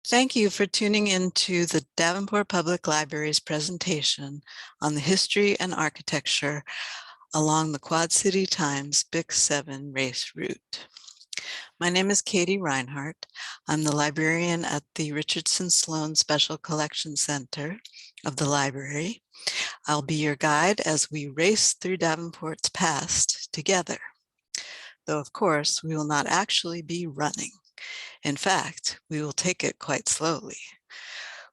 Thank you for tuning in to the Davenport Public Library's presentation on the history and architecture along the Quad City Times BIC7 race route. My name is Katie Reinhardt. I'm the librarian at the Richardson Sloan Special Collections Center of the library. I'll be your guide as we race through Davenport's past together. Though, of course, we will not actually be running. In fact, we will take it quite slowly.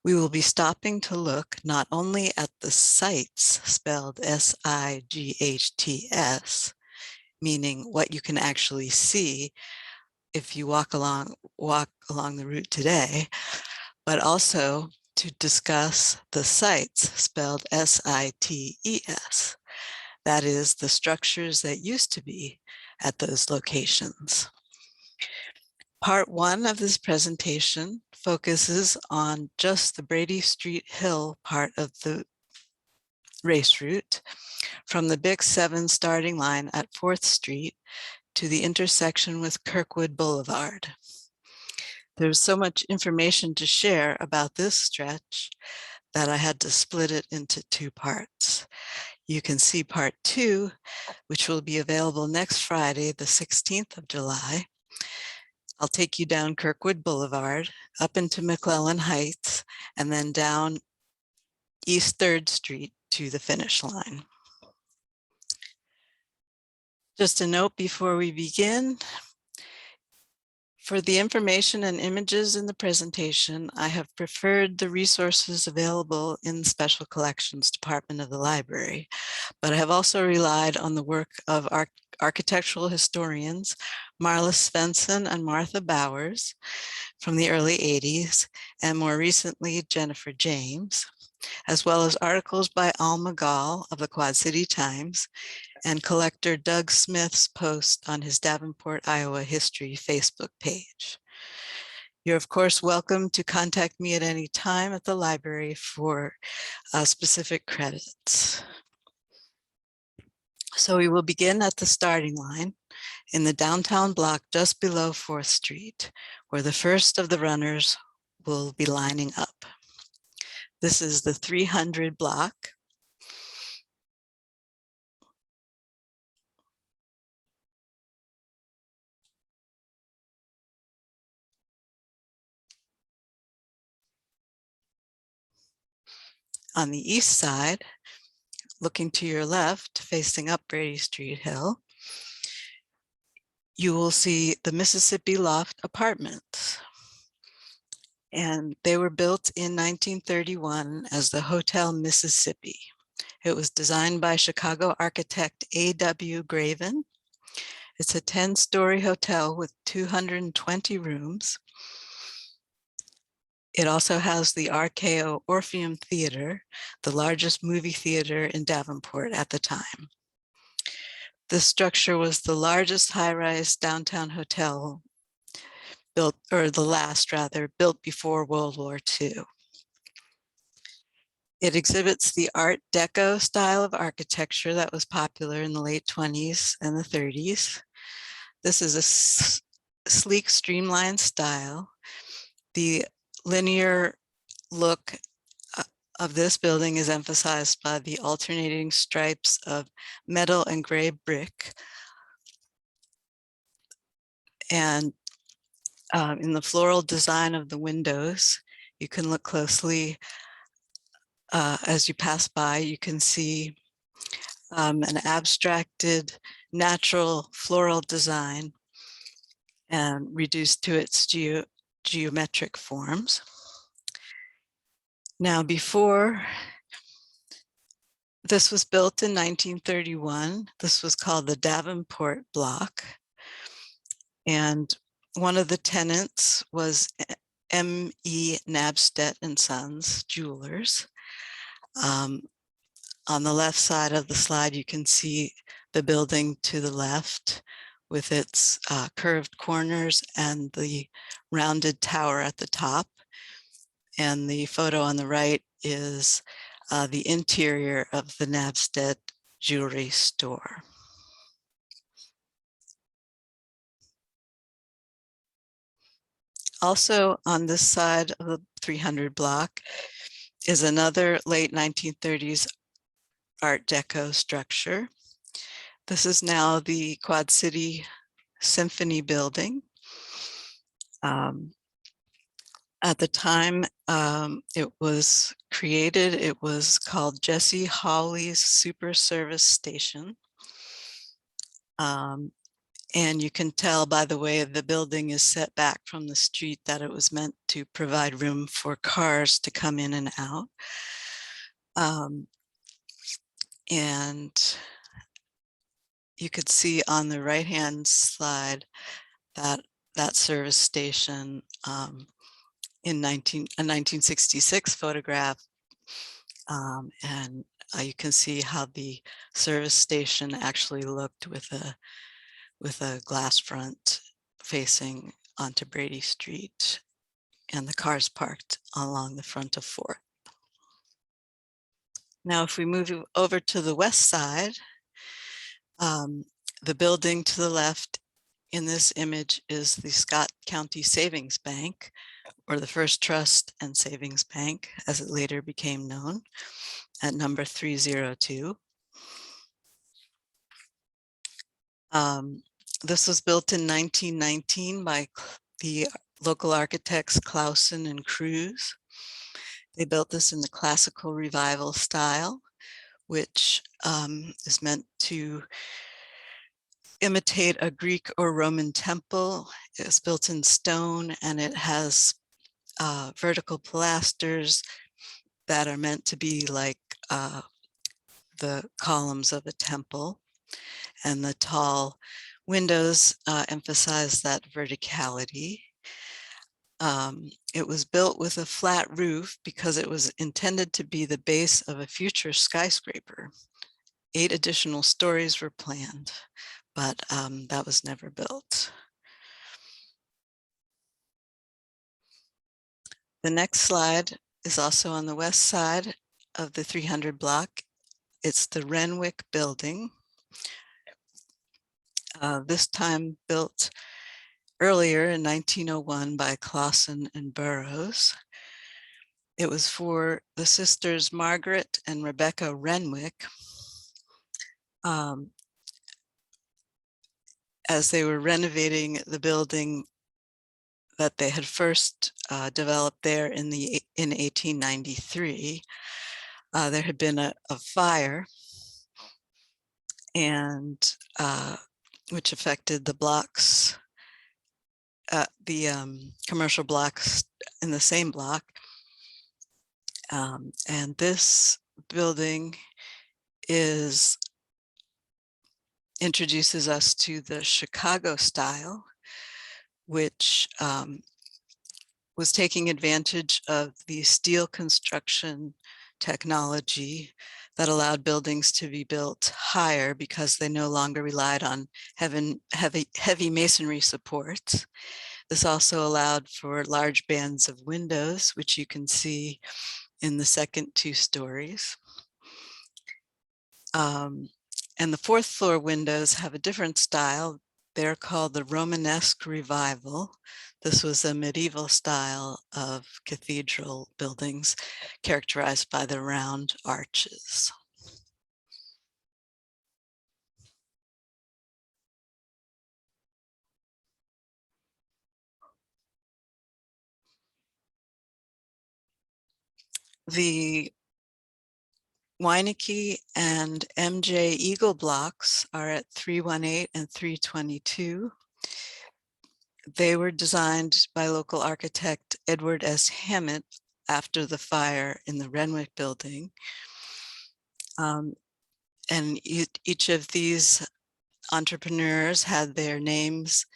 We will be stopping to look not only at the sights, spelled S-I-G-H-T-S, meaning what you can actually see if you walk along the route today, but also to discuss the sites, spelled S-I-T-E-S. That is, the structures that used to be at those locations. Part one of this presentation focuses on just the Brady Street Hill part of the race route, from the BIC7 starting line at 4th Street to the intersection with Kirkwood Boulevard. There's so much information to share about this stretch that I had to split it into two parts. You can see part two, which will be available next Friday, the 16th of July. I'll take you down Kirkwood Boulevard, up into McClellan Heights, and then down East 3rd Street to the finish line. Just a note before we begin. For the information and images in the presentation, I have preferred the resources available in the Special Collections Department of the library, but I have also relied on the work of architectural historians Marla Svensson and Martha Bowers from the early 80s, and more recently Jennifer James, as well as articles by Alma Gall of the Quad City Times and collector Doug Smith's post on his Davenport, Iowa History Facebook page. You're of course welcome to contact me at any time at the library for specific credits. So we will begin at the starting line in the downtown block just below 4th Street, where the first of the runners will be lining up. This is the 300 block. On the east side, looking to your left, facing up Brady Street Hill, you will see the Mississippi Loft Apartments. And they were built in 1931 as the Hotel Mississippi. It was designed by Chicago architect A.W. Graven. It's a 10-story hotel with 220 rooms. It also has the RKO Orpheum Theater, the largest movie theater in Davenport at the time. This structure was the largest high-rise downtown hotel built, or the last rather, built before World War II. It exhibits the Art Deco style of architecture that was popular in the late 20s and the 30s. This is a sleek, streamlined style. The linear look of this building is emphasized by the alternating stripes of metal and gray brick. And in the floral design of the windows, you can look closely as you pass by. You can see an abstracted natural floral design and reduced to its geometric forms. Now, before this was built in 1931, this was called the Davenport Block. And one of the tenants was M.E. Nabstedt and Sons Jewelers. On the left side of the slide, you can see the building to the left with its curved corners and the rounded tower at the top. And the photo on the right is the interior of the Nabstedt jewelry store. Also on this side of the 300 block is another late 1930s Art Deco structure. This is now the Quad City Symphony building. At the time it was created, it was called Jesse Hawley's Super Service Station. And you can tell by the way the building is set back from the street that it was meant to provide room for cars to come in and out. And you could see on the right-hand slide that service station in a 1966 photograph. And you can see how the service station actually looked with a glass front facing onto Brady Street and the cars parked along the front of 4th. Now, if we move over to the west side, the building to the left in this image is the Scott County Savings Bank, or the First Trust and Savings Bank, as it later became known, at number 302. This was built in 1919 by the local architects Clausen and Cruz. They built this in the classical revival style, which is meant to imitate a Greek or Roman temple. It's built in stone and it has vertical pilasters that are meant to be like the columns of a temple, and the tall windows emphasize that verticality. It was built with a flat roof because it was intended to be the base of a future skyscraper. 8 additional stories were planned, but that was never built. The next slide is also on the west side of the 300 block. It's the Renwick Building. This time built earlier in 1901 by Clausen and Burroughs. It was for the sisters Margaret and Rebecca Renwick as they were renovating the building that they had first developed there in 1893. There had been a fire, and which affected the blocks, the commercial blocks in the same block. And this building introduces us to the Chicago style, which was taking advantage of the steel construction technology that allowed buildings to be built higher because they no longer relied on heavy masonry supports. This also allowed for large bands of windows, which you can see in the second 2 stories. And the 4th floor windows have a different style. They're called the Romanesque Revival. This was a medieval style of cathedral buildings characterized by the round arches. The Winecke and MJ Eagal blocks are at 318 and 322. They were designed by local architect Edward S. Hammett after the fire in the Renwick building. And each of these entrepreneurs had their names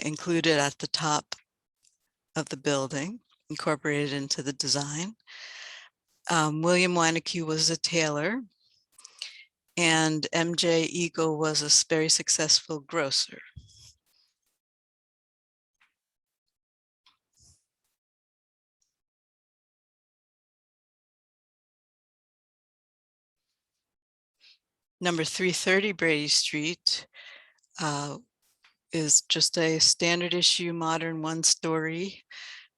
included at the top of the building, incorporated into the design. William Winecke was a tailor, and MJ Eagal was a very successful grocer. Number 330 Brady Street is just a standard issue modern one-story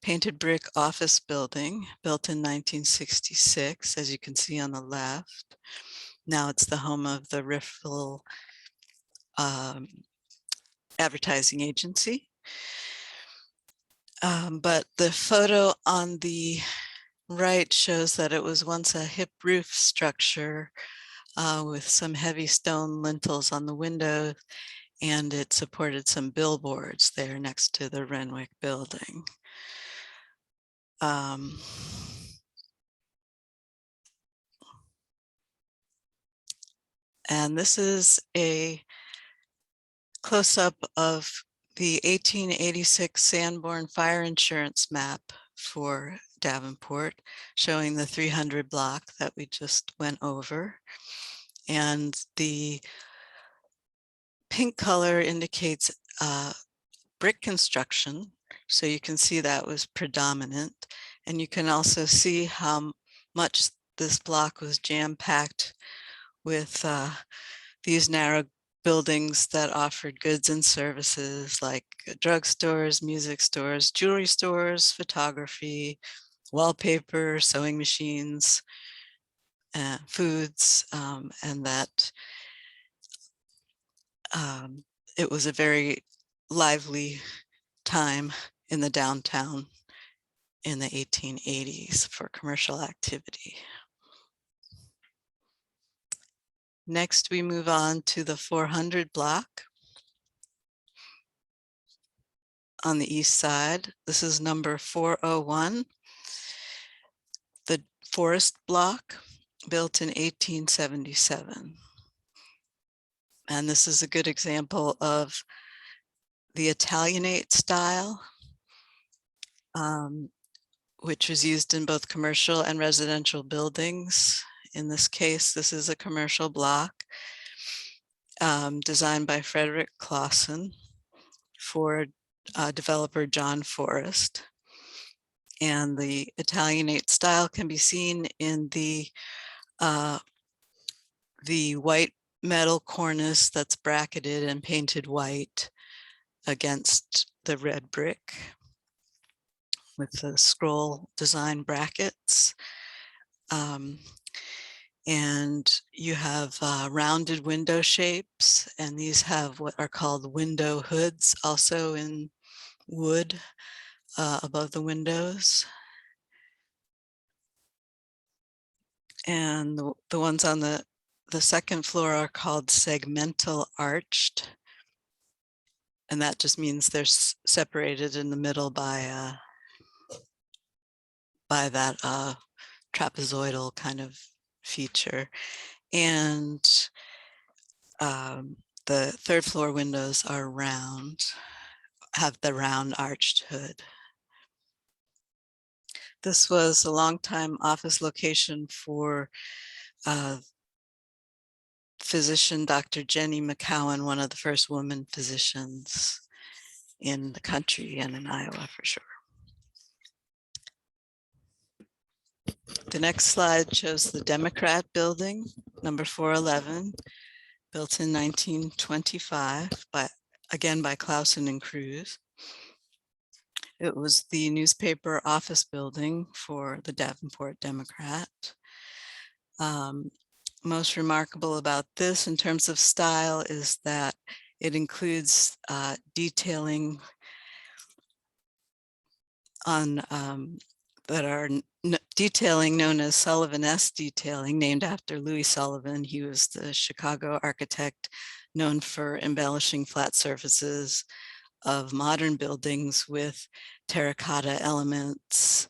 painted brick office building built in 1966, as you can see on the left. Now it's the home of the Riffle advertising agency. But the photo on the right shows that it was once a hip roof structure with some heavy stone lintels on the windows, and it supported some billboards there next to the Renwick Building. And this is a close-up of the 1886 Sanborn fire insurance map for Davenport, showing the 300 block that we just went over. And the pink color indicates brick construction. So you can see that was predominant. And you can also see how much this block was jam-packed with these narrow buildings that offered goods and services like drugstores, music stores, jewelry stores, photography, wallpaper, sewing machines, foods, and that it was a very lively time in the downtown in the 1880s for commercial activity. Next, we move on to the 400 block on the east side. This is number 401, the Forrest Block, built in 1877. And this is a good example of the Italianate style, which was used in both commercial and residential buildings. In this case, this is a commercial block designed by Frederick Clausen for developer John Forrest. And the Italianate style can be seen in the white metal cornice that's bracketed and painted white against the red brick with the scroll design brackets. And you have rounded window shapes, and these have what are called window hoods, also in wood above the windows. And the ones on the second floor are called segmental arched. And that just means they're separated in the middle by that trapezoidal kind of feature. And the third floor windows are round, have the round arched hood. This was a long-time office location for physician Dr. Jenny McCowan, one of the first women physicians in the country and in Iowa for sure. The next slide shows the Democrat Building, number 411, built in 1925, again by Clausen and Cruz. It was the newspaper office building for the Davenport Democrat. Most remarkable about this in terms of style is that it includes detailing on that are detailing known as Sullivan-esque detailing, named after Louis Sullivan. He was the Chicago architect known for embellishing flat surfaces of modern buildings with terracotta elements,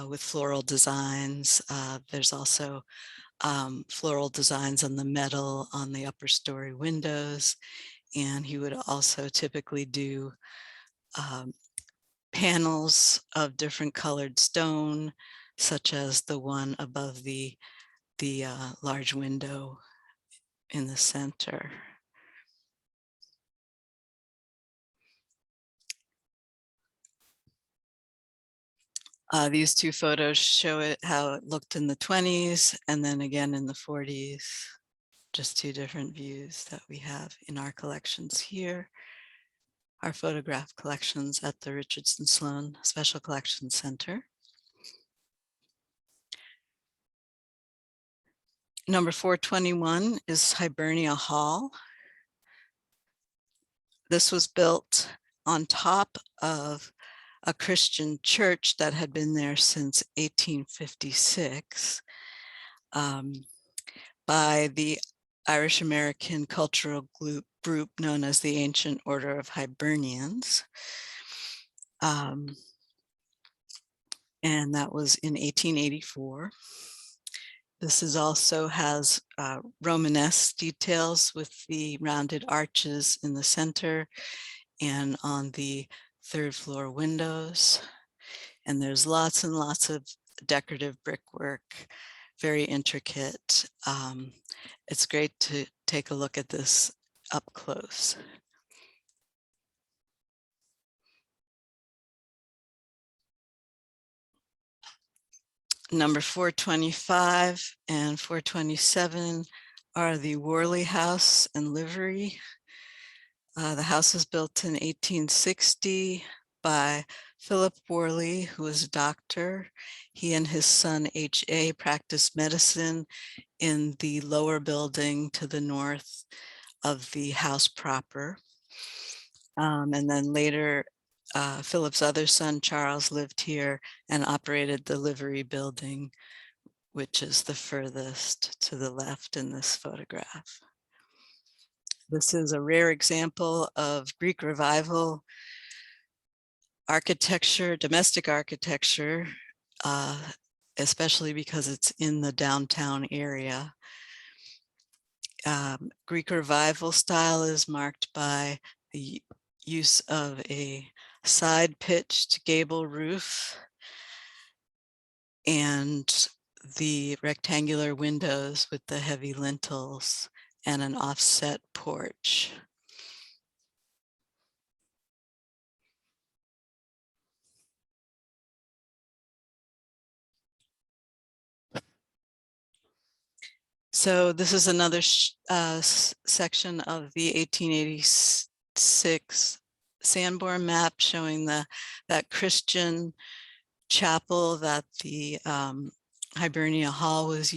with floral designs. There's also floral designs on the metal on the upper story windows. And he would also typically do panels of different colored stone, such as the one above the large window in the center. These two photos show it how it looked in the 20s and then again in the 40s. Just two different views that we have in our collections here. our photograph collections at the Richardson Sloan Special Collections Center. Number 421 is Hibernia Hall. This was built on top of a Christian church that had been there since 1856 by the Irish American cultural group known as the Ancient Order of Hibernians. And that was in 1884. This also has Romanesque details with the rounded arches in the center and on the third floor windows. And there's lots and lots of decorative brickwork, very intricate. It's great to take a look at this up close. Number 425 and 427 are the Worley House and Livery. The house was built in 1860 by Philip Worley, who was a doctor. He and his son H.A. practiced medicine in the lower building to the north of the house proper. And then later, Philip's other son, Charles, lived here and operated the livery building, which is the furthest to the left in this photograph. This is a rare example of Greek Revival architecture, domestic architecture, especially because it's in the downtown area. Greek Revival style is marked by the use of a side pitched gable roof and the rectangular windows with the heavy lintels and an offset porch. So this is another section of the 1886 Sanborn map showing that Christian chapel that the Hibernia Hall was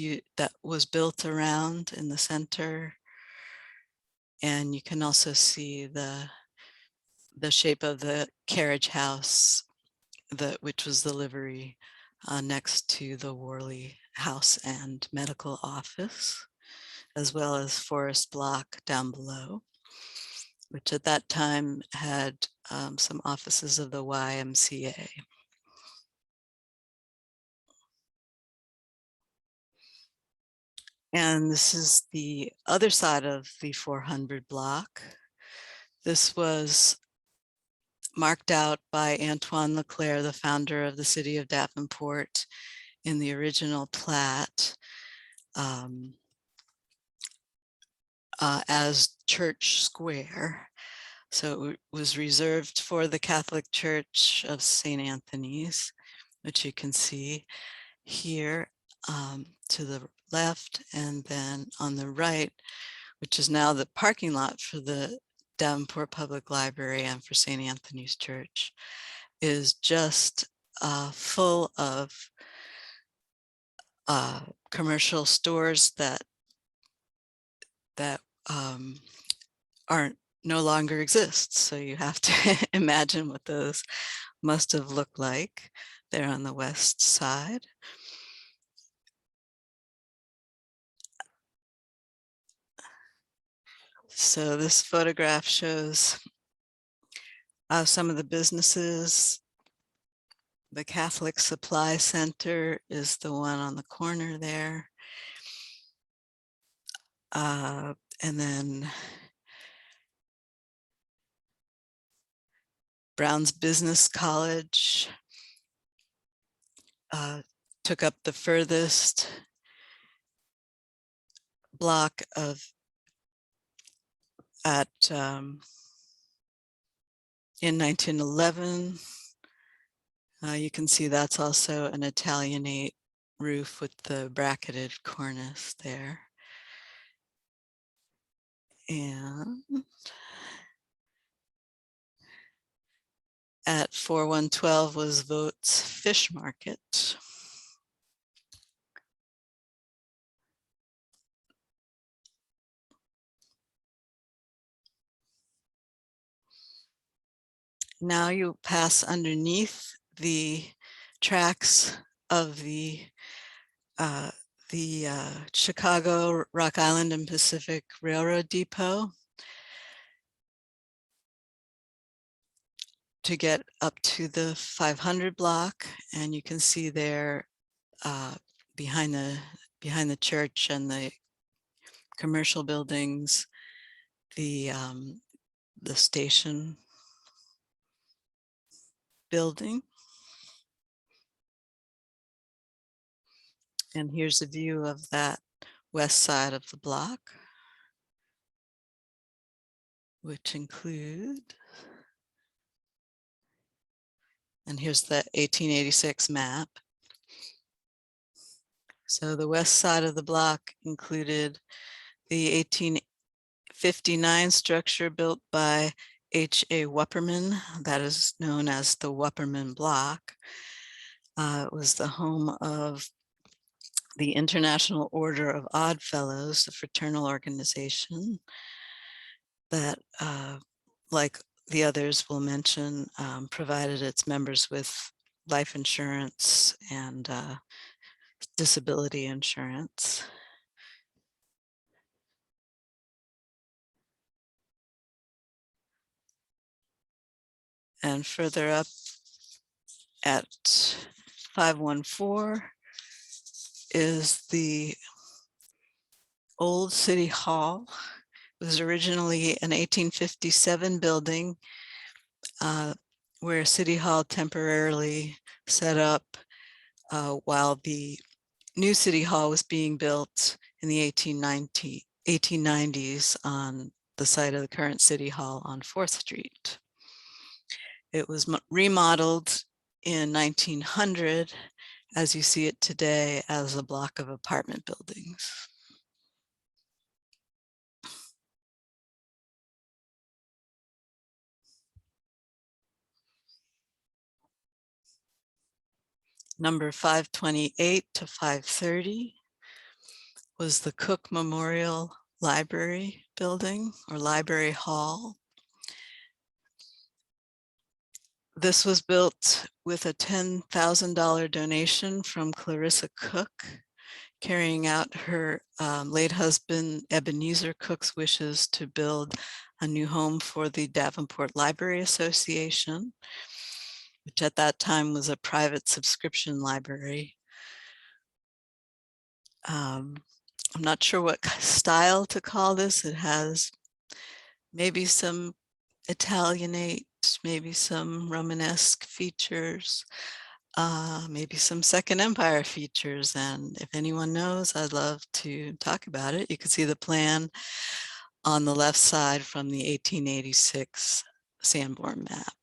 built around in the center. And you can also see the shape of the carriage house, which was the livery next to the Worley House and Medical Office, as well as Forrest Block down below, which at that time had some offices of the YMCA. And this is the other side of the 400 block. This was marked out by Antoine Leclerc, the founder of the city of Davenport, in the original plat as Church Square. So it was reserved for the Catholic Church of St. Anthony's, which you can see here to the left, and then on the right, which is now the parking lot for the Davenport Public Library and for St. Anthony's Church, is just full of commercial stores that no longer exist. So you have to imagine what those must have looked like. They're on the west side. So this photograph shows some of the businesses. The Catholic Supply Center is the one on the corner there. And then Brown's Business College took up the furthest block in 1911. You can see that's also an Italianate roof with the bracketed cornice there. And at 4112 was Vogt's Fish Market. Now you pass underneath the tracks of the Chicago, Rock Island and Pacific Railroad Depot to get up to the 500 block, and you can see there behind the church and the commercial buildings, the station building. And here's a view of that west side of the block, which include, and here's the 1886 map. So the west side of the block included the 1859 structure built by H.A. Wupperman, that is known as the Wupperman Block. It was the home of the International Order of Odd Fellows, the fraternal organization that, like the others we'll mention, provided its members with life insurance and disability insurance. And further up at 514 is the old City Hall. It was originally an 1857 building where City Hall temporarily set up while the new City Hall was being built in the 1890s on the site of the current City Hall on 4th Street. It was remodeled in 1900, as you see it today, as a block of apartment buildings. Number 528 to 530 was the Cook Memorial Library building, or Library Hall. This was built with a $10,000 donation from Clarissa Cook, carrying out her late husband Ebenezer Cook's wishes to build a new home for the Davenport Library Association, which at that time was a private subscription library. I'm not sure what style to call this. It has maybe some Italianate, maybe some Romanesque features, maybe some Second Empire features. And if anyone knows, I'd love to talk about it. You can see the plan on the left side from the 1886 Sanborn map.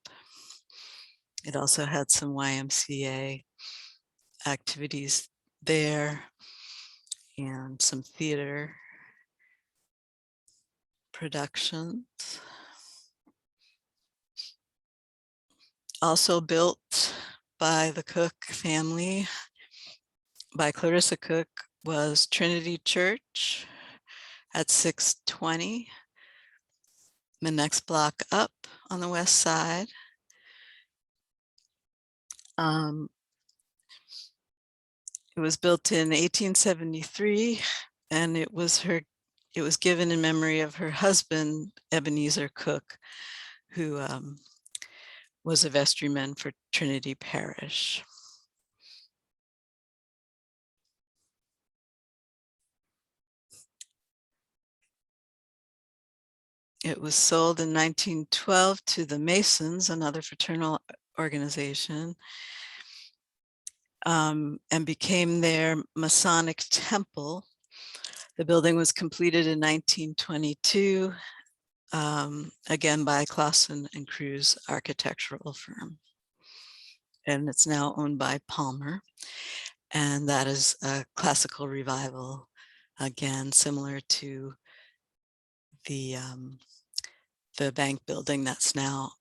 It also had some YMCA activities there and some theater productions. Also built by the Cook family, by Clarissa Cook, was Trinity Church at 620, the next block up on the west side. It was built in 1873, and it was given in memory of her husband, Ebenezer Cook, who was a vestryman for Trinity Parish. It was sold in 1912 to the Masons, another fraternal organization, and became their Masonic Temple. The building was completed in 1922, again by Clausen and Cruz architectural firm. And it's now owned by Palmer. And that is a classical revival, again, similar to the bank building that's now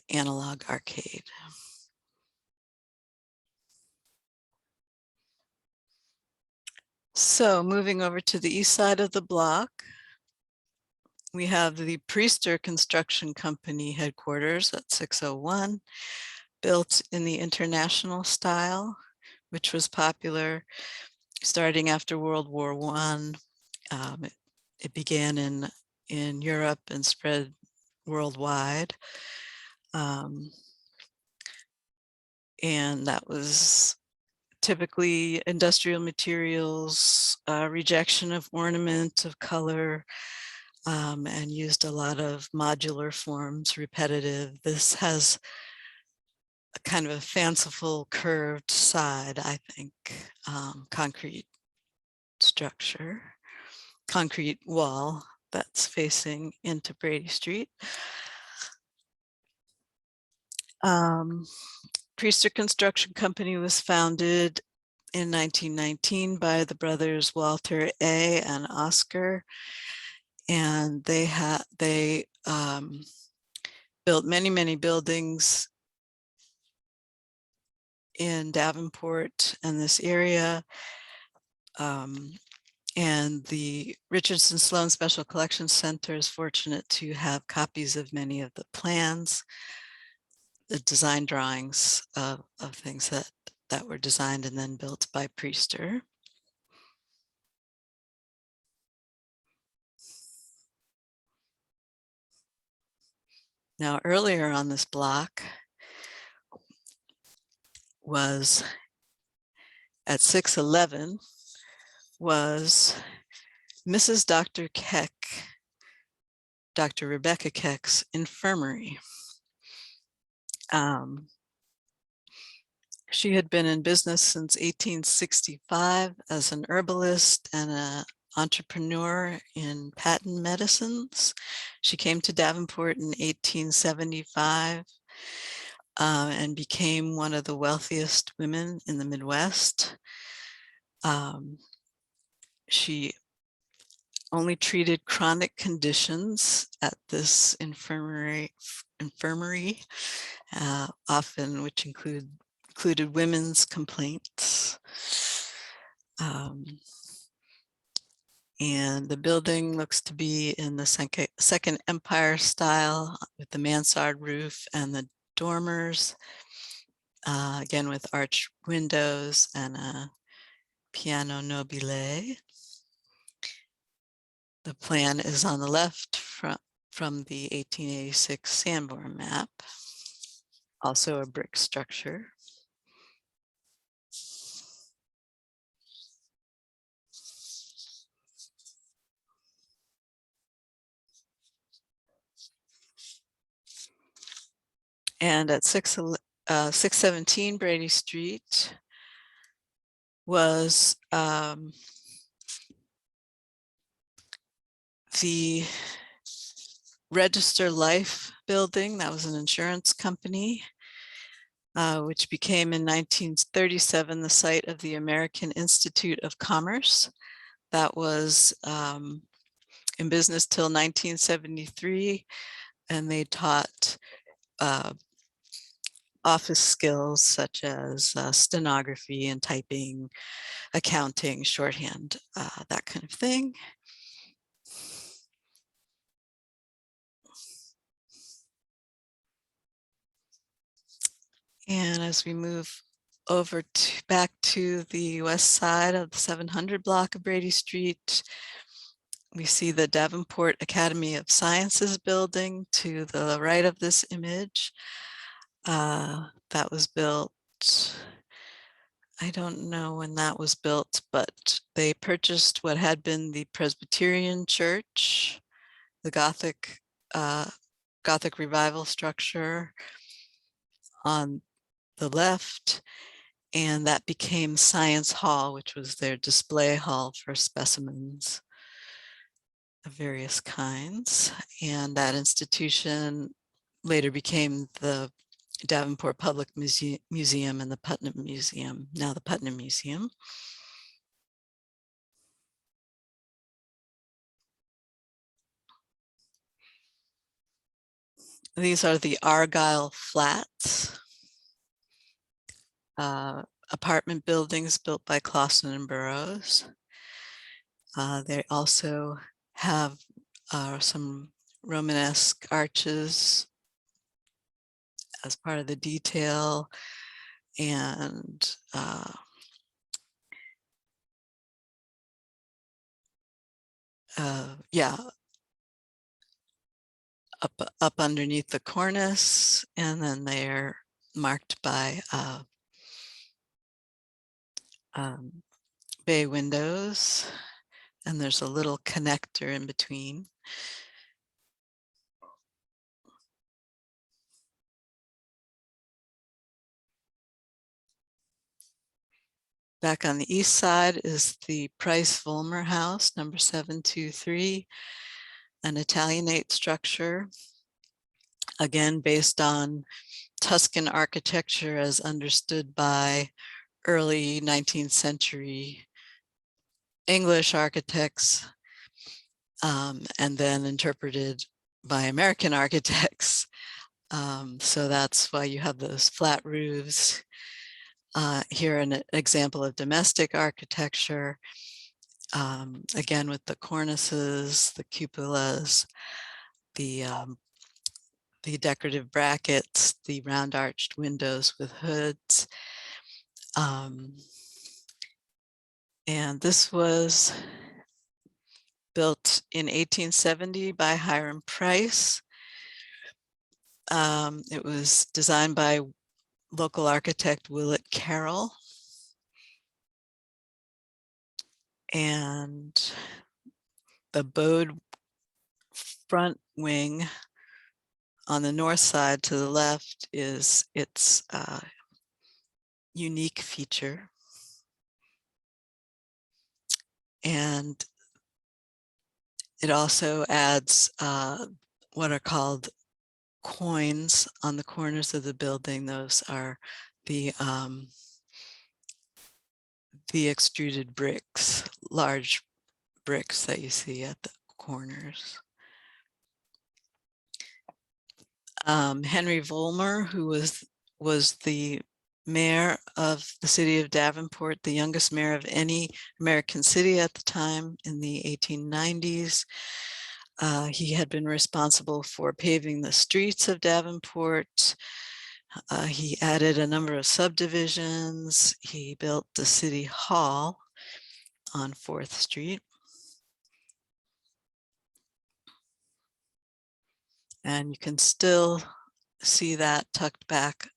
analog arcade. So moving over to the east side of the block, we have the Priester Construction Company headquarters at 601, built in the international style, which was popular starting after World War I. It began in Europe and spread worldwide. And that was typically industrial materials, rejection of ornament, of color, and used a lot of modular forms, repetitive. This has a kind of a fanciful curved side, I think, concrete structure, concrete wall that's facing into Brady Street. Priester Construction Company was founded in 1919 by the brothers Walter A. and Oscar, and they built many buildings in Davenport and this area. And the Richardson Sloan Special Collections Center is fortunate to have copies of many of the plans, the design drawings of things that were designed and then built by Priester. Now, earlier on this block was at 611 was Mrs. Dr. Keck, Dr. Rebecca Keck's infirmary. She had been in business since 1865 as an herbalist and an entrepreneur in patent medicines. She came to Davenport in 1875 and became one of the wealthiest women in the Midwest. She only treated chronic conditions at this infirmary, often which included women's complaints. And the building looks to be in the Second Empire style with the mansard roof and the dormers, again with arched windows and a piano nobile. The plan is on the left from the 1886 Sanborn map, also a brick structure. And at 617 Brady Street was the Register Life building. That was an insurance company, which became in 1937 the site of the American Institute of Commerce. That was in business till 1973, and they taught office skills such as stenography and typing, accounting, shorthand, that kind of thing. And as we move over back to the west side of the 700 block of Brady Street, we see the Davenport Academy of Sciences building to the right of this image. That was built, I don't know when that was built, but they purchased what had been the Presbyterian Church, the Gothic revival structure on the left, and that became Science Hall, which was their display hall for specimens of various kinds. And that institution later became the Davenport Public Museum and the Putnam Museum, now the Putnam Museum. These are the Argyle Flats, apartment buildings built by Clausen and Burroughs. They also have some Romanesque arches as part of the detail, and yeah, up underneath the cornice, and then they're marked by bay windows, and there's a little connector in between. Back on the east side is the Price-Vollmer House, number 723, an Italianate structure, again based on Tuscan architecture as understood by early 19th century English architects, and then interpreted by American architects. So that's why you have those flat roofs. Here an example of domestic architecture, again with the cornices, the cupolas, the decorative brackets, the round arched windows with hoods. And this was built in 1870 by Hiram Price. It was designed by local architect Willett Carroll. And the bowed front wing on the north side to the left is its unique feature. And it also adds what are called coins on the corners of the building. Those are the extruded bricks, large bricks that you see at the corners. Henry Vollmer, who was the mayor of the city of Davenport, the youngest mayor of any American city at the time in the 1890s. He had been responsible for paving the streets of Davenport. He added a number of subdivisions. He built the city hall on 4th Street. And you can still see that tucked back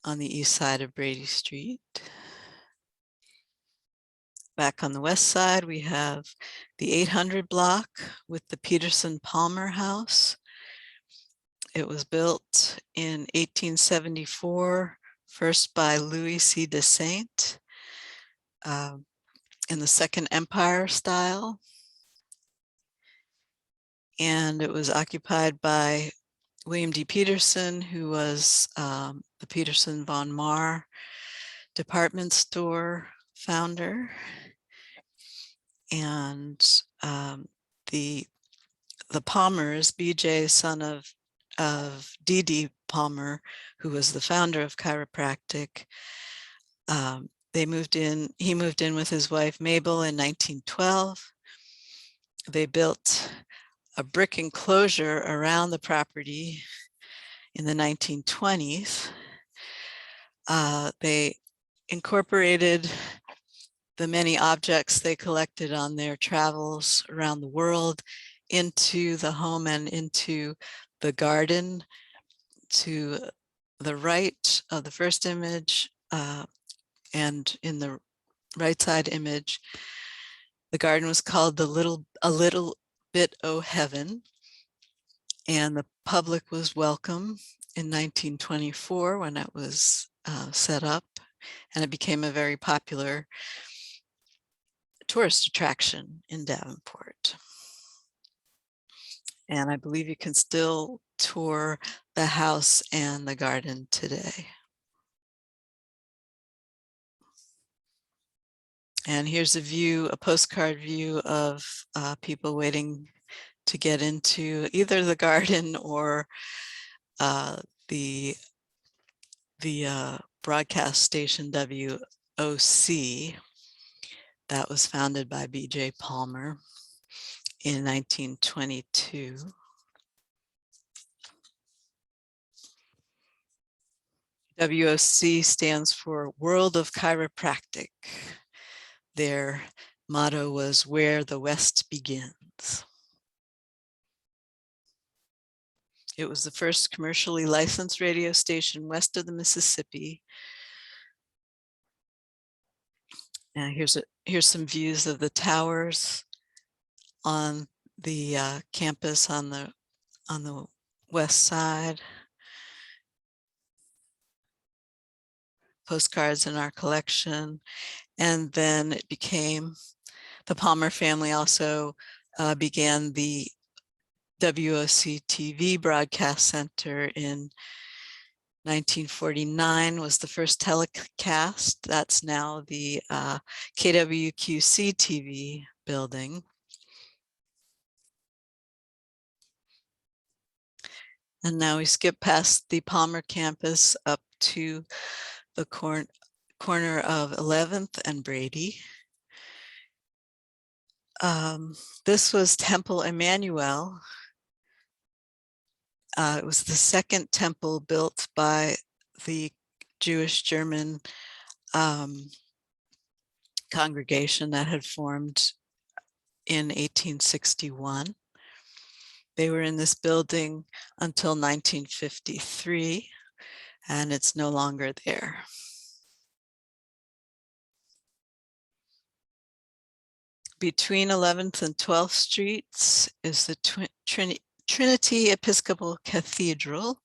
on the east side of Brady Street. Back on the west side, we have the 800 block with the Petersen-Palmer House. It was built in 1874, first by Louis C. de Saint, in the Second Empire style. And it was occupied by William D. Petersen, who was the Petersen von Maur department store founder. And the Palmers, BJ, son of D.D. Palmer, who was the founder of Chiropractic, he moved in with his wife Mabel in 1912. They built a brick enclosure around the property in the 1920s. They incorporated the many objects they collected on their travels around the world into the home and into the garden. To the right of the first image, and in the right side image, the garden was called A Little Bit O' Heaven, and the public was welcome in 1924 when it was set up, and it became a very popular tourist attraction in Davenport. And I believe you can still tour the house and the garden today. And here's a postcard view of people waiting to get into either the garden or the broadcast station WOC that was founded by B.J. Palmer in 1922. WOC stands for World of Chiropractic. Their motto was "Where the West Begins." It was the first commercially licensed radio station west of the Mississippi. Now here's some views of the towers on the campus on the west side. Postcards in our collection. And then it became, the Palmer family also began the WOC-TV broadcast center in 1949, was the first telecast. That's now the KWQC-TV building. And now we skip past the Palmer campus up to the corner of 11th and Brady. This was Temple Emanuel. It was the second temple built by the Jewish German congregation that had formed in 1861. They were in this building until 1953, and it's no longer there. Between 11th and 12th Streets is the Trinity Episcopal Cathedral.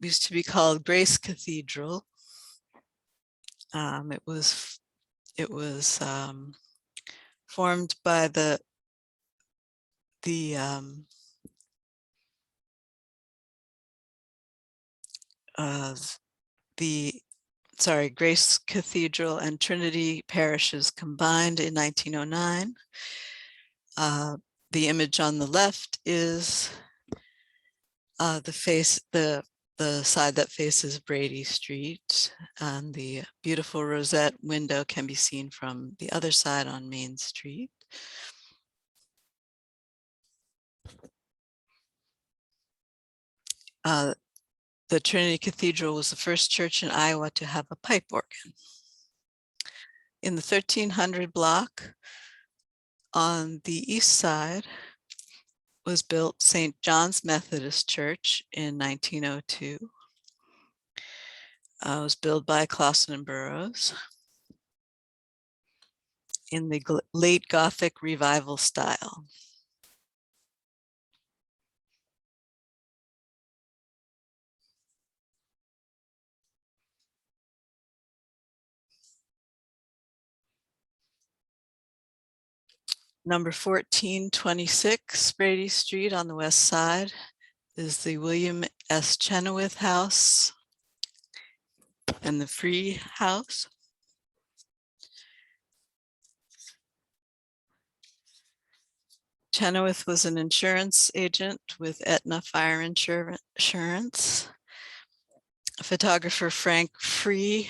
Used to be called Grace Cathedral. It was formed by Grace Cathedral and Trinity parishes combined in 1909. The image on the left is the side that faces Brady Street, and the beautiful rosette window can be seen from the other side on Main Street. The Trinity Cathedral was the first church in Iowa to have a pipe organ. In the 1300 block on the east side was built St. John's Methodist Church in 1902. It was built by Clausen and Burroughs in the late Gothic revival style. Number 1426 Brady Street on the west side is the William S. Chenoweth House and the Free House. Chenoweth was an insurance agent with Aetna Fire Insurance. Photographer Frank Free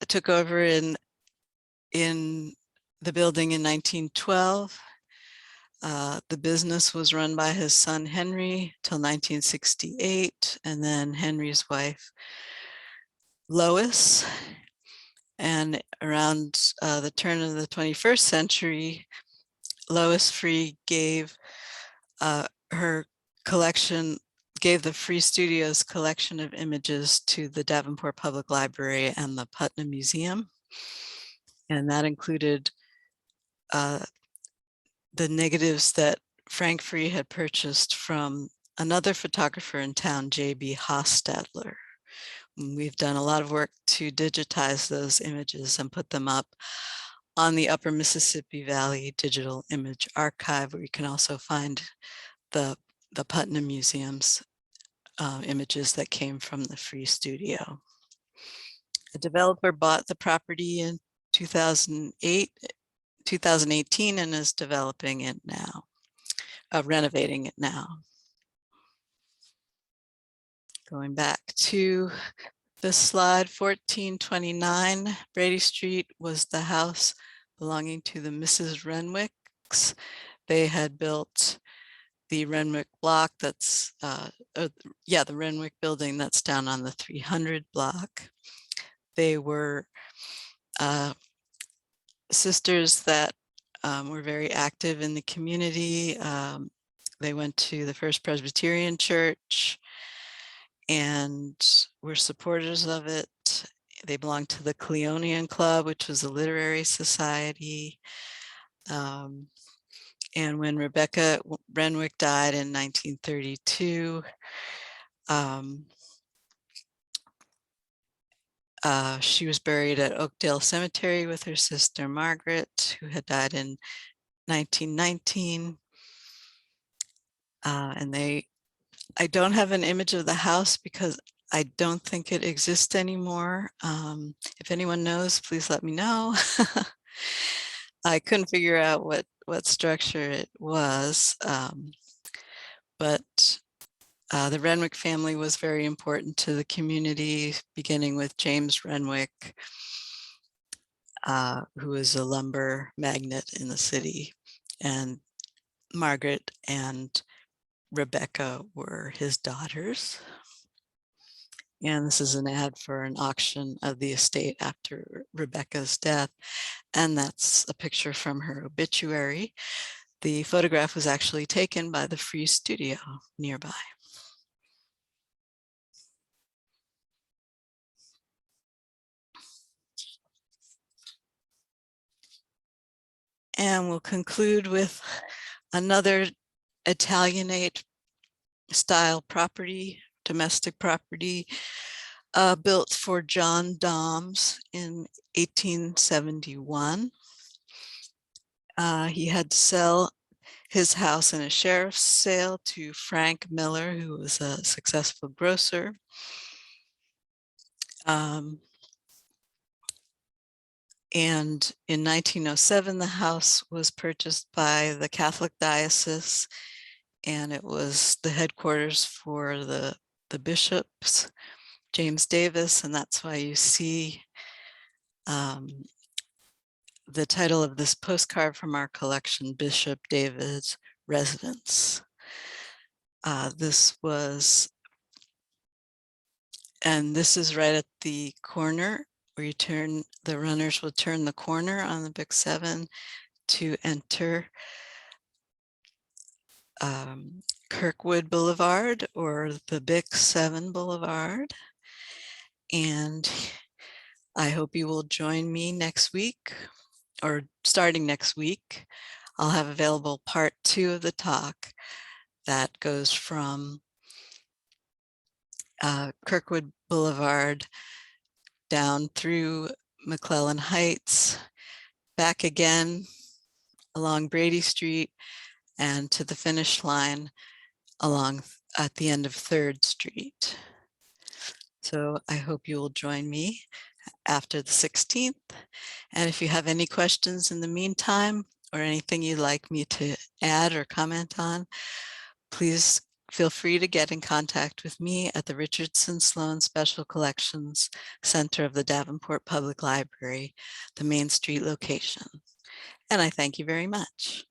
took over in the building in 1912. The business was run by his son Henry till 1968, and then Henry's wife Lois. And around the turn of the 21st century, Lois Free gave the Free Studios collection of images to the Davenport Public Library and the Putnam Museum. And that included the negatives that Frank Free had purchased from another photographer in town, J.B. Hostetler. We've done a lot of work to digitize those images and put them up on the Upper Mississippi Valley Digital Image Archive, where you can also find the Putnam Museum's images that came from the Free Studio. A developer bought the property in 2008, 2018, and is developing it now, renovating it now. Going back to this slide, 1429 Brady Street was the house belonging to the Mrs. Renwicks. They had built the Renwick block that's, the Renwick building that's down on the 300 block. They were sisters that were very active in the community. They went to the First Presbyterian Church and were supporters of it. They belonged to the Cleonian Club, which was a literary society. And when Rebecca Renwick died in 1932, she was buried at Oakdale Cemetery with her sister Margaret, who had died in 1919. And I don't have an image of the house because I don't think it exists anymore. If anyone knows, please let me know. I couldn't figure out what structure it was, but the Renwick family was very important to the community, beginning with James Renwick, who was a lumber magnate in the city, and Margaret and Rebecca were his daughters. And this is an ad for an auction of the estate after Rebecca's death. And that's a picture from her obituary. The photograph was actually taken by the Free Studio nearby. And we'll conclude with another Italianate style property, domestic property, built for John Dahms in 1871. He had to sell his house in a sheriff's sale to Frank Miller, who was a successful grocer. And in 1907, the house was purchased by the Catholic diocese, and it was the headquarters for the bishops, James Davis, and that's why you see the title of this postcard from our collection, Bishop David's Residence. This is right at the corner where you turn, the runners will turn the corner on the Big 7 to enter Kirkwood Boulevard, or the Big 7 Boulevard. And I hope you will join me next week, or starting next week. I'll have available part 2 of the talk that goes from Kirkwood Boulevard down through McClellan Heights, back again along Brady Street, and to the finish line at the end of 3rd Street. So I hope you will join me after the 16th. And if you have any questions in the meantime, or anything you'd like me to add or comment on, please feel free to get in contact with me at the Richardson Sloan Special Collections Center of the Davenport Public Library, the Main Street location. And I thank you very much.